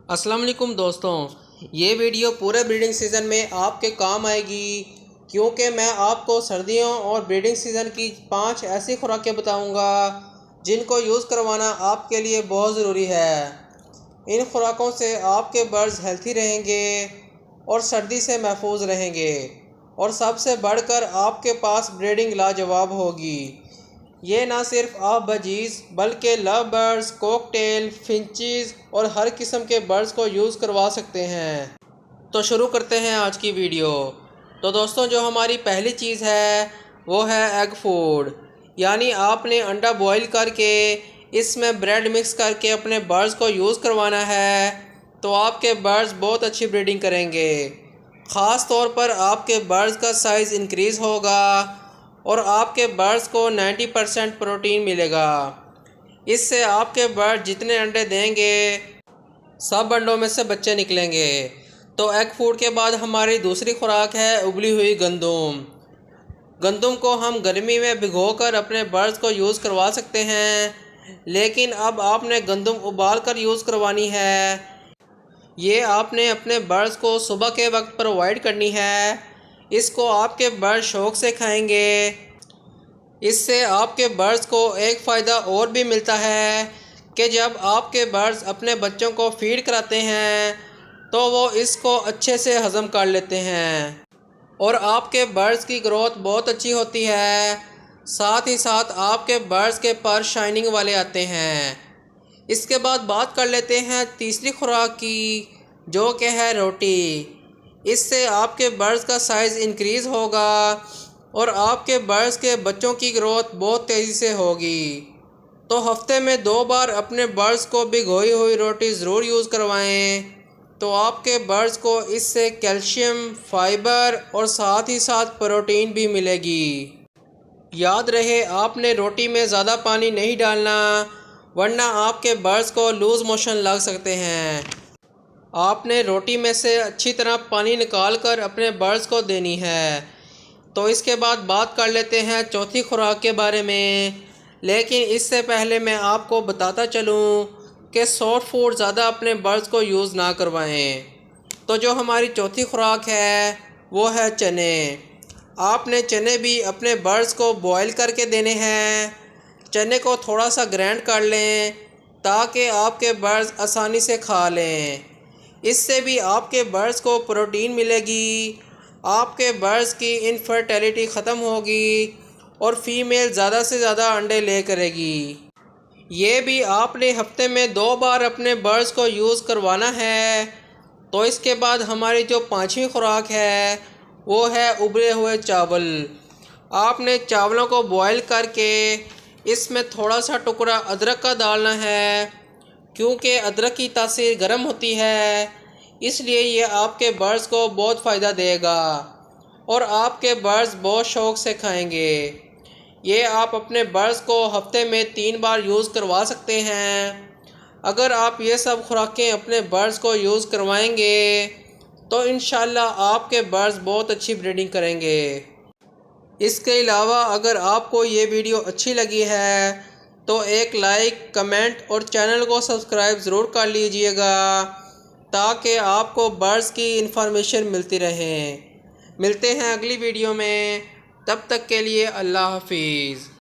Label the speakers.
Speaker 1: अस्सलाम वालेकुम दोस्तों, ये वीडियो पूरे ब्रीडिंग सीज़न में आपके काम आएगी क्योंकि मैं आपको सर्दियों और ब्रीडिंग सीज़न की 5 ऐसी खुराकें बताऊंगा जिनको यूज़ करवाना आपके लिए बहुत ज़रूरी है। इन खुराकों से आपके बर्ड्स हेल्थी रहेंगे और सर्दी से महफूज रहेंगे और सबसे बढ़कर आपके पास ब्रीडिंग लाजवाब होगी। ये ना सिर्फ आप बजीज़ बल्कि लव बर्ड्स, कॉकटेल, फिंचीज़ और हर किस्म के बर्ड्स को यूज़ करवा सकते हैं। तो शुरू करते हैं आज की वीडियो। तो दोस्तों, जो हमारी पहली चीज़ है वो है एग फूड। यानी आपने अंडा बॉईल करके इसमें ब्रेड मिक्स करके अपने बर्ड्स को यूज़ करवाना है, तो आपके बर्ड्स बहुत अच्छी ब्रीडिंग करेंगे। ख़ास तौर पर आपके बर्ड्स का साइज़ इंक्रीज़ होगा और आपके बर्ड्स को 90% प्रोटीन मिलेगा। इससे आपके बर्ड जितने अंडे देंगे सब अंडों में से बच्चे निकलेंगे। तो एग फूड के बाद हमारी दूसरी खुराक है उबली हुई गंदम। गंदम को हम गर्मी में भिगोकर अपने बर्ड्स को यूज़ करवा सकते हैं, लेकिन अब आपने गंदम उबाल कर यूज़ करवानी है। ये आपने अपने बर्ड्स को सुबह के वक्त प्रोवाइड करनी है। इसको आपके बर्ड शौक़ से खाएंगे। इससे आपके बर्ड्स को एक फ़ायदा और भी मिलता है कि जब आपके बर्ड्स अपने बच्चों को फीड कराते हैं तो वो इसको अच्छे से हज़म कर लेते हैं और आपके बर्ड्स की ग्रोथ बहुत अच्छी होती है। साथ ही साथ आपके बर्ड्स के पर शाइनिंग वाले आते हैं। इसके बाद बात कर लेते हैं तीसरी खुराक की, जो कि है रोटी। इससे आपके बर्ड्स का साइज़ इंक्रीज़ होगा और आपके बर्ड्स के बच्चों की ग्रोथ बहुत तेज़ी से होगी। तो हफ्ते में 2 बार अपने बर्ड्स को भिगोई हुई रोटी ज़रूर यूज़ करवाएं, तो आपके बर्ड्स को इससे कैल्शियम, फाइबर और साथ ही साथ प्रोटीन भी मिलेगी। याद रहे, आपने रोटी में ज़्यादा पानी नहीं डालना, वरना आपके बर्ड्स को लूज़ मोशन लग सकते हैं। आपने रोटी में से अच्छी तरह पानी निकाल कर अपने बर्ड्स को देनी है। तो इसके बाद बात कर लेते हैं चौथी खुराक के बारे में, लेकिन इससे पहले मैं आपको बताता चलूँ कि सॉफ्ट फूड ज़्यादा अपने बर्ड्स को यूज़ ना करवाएं। तो जो हमारी चौथी खुराक है वो है चने। आपने चने भी अपने बर्ड्स को बॉईल करके देने हैं। चने को थोड़ा सा ग्राइंड कर लें ताकि आपके बर्ड्स आसानी से खा लें। इससे भी आपके बर्ड्स को प्रोटीन मिलेगी, आपके बर्ड्स की इनफर्टिलिटी ख़त्म होगी और फीमेल ज़्यादा से ज़्यादा अंडे ले करेगी। ये भी आपने हफ्ते में 2 बार अपने बर्ड्स को यूज़ करवाना है। तो इसके बाद हमारी जो पांचवी खुराक है वो है उबले हुए चावल। आपने चावलों को बॉईल करके इसमें थोड़ा सा टुकड़ा अदरक का डालना है, क्योंकि अदरक की तासीर गर्म होती है, इसलिए ये आपके बर्ड्स को बहुत फ़ायदा देगा और आपके बर्ड्स बहुत शौक़ से खाएंगे। ये आप अपने बर्ड्स को हफ्ते में 3 बार यूज़ करवा सकते हैं। अगर आप ये सब खुराकें अपने बर्ड्स को यूज़ करवाएंगे तो इंशाल्लाह आपके बर्ड्स बहुत अच्छी ब्रीडिंग करेंगे। इसके अलावा अगर आपको ये वीडियो अच्छी लगी है तो एक लाइक, कमेंट और चैनल को सब्सक्राइब ज़रूर कर लीजिएगा ताकि आपको बर्ड्स की इन्फॉर्मेशन मिलती रहे। मिलते हैं अगली वीडियो में, तब तक के लिए अल्लाह हाफिज़।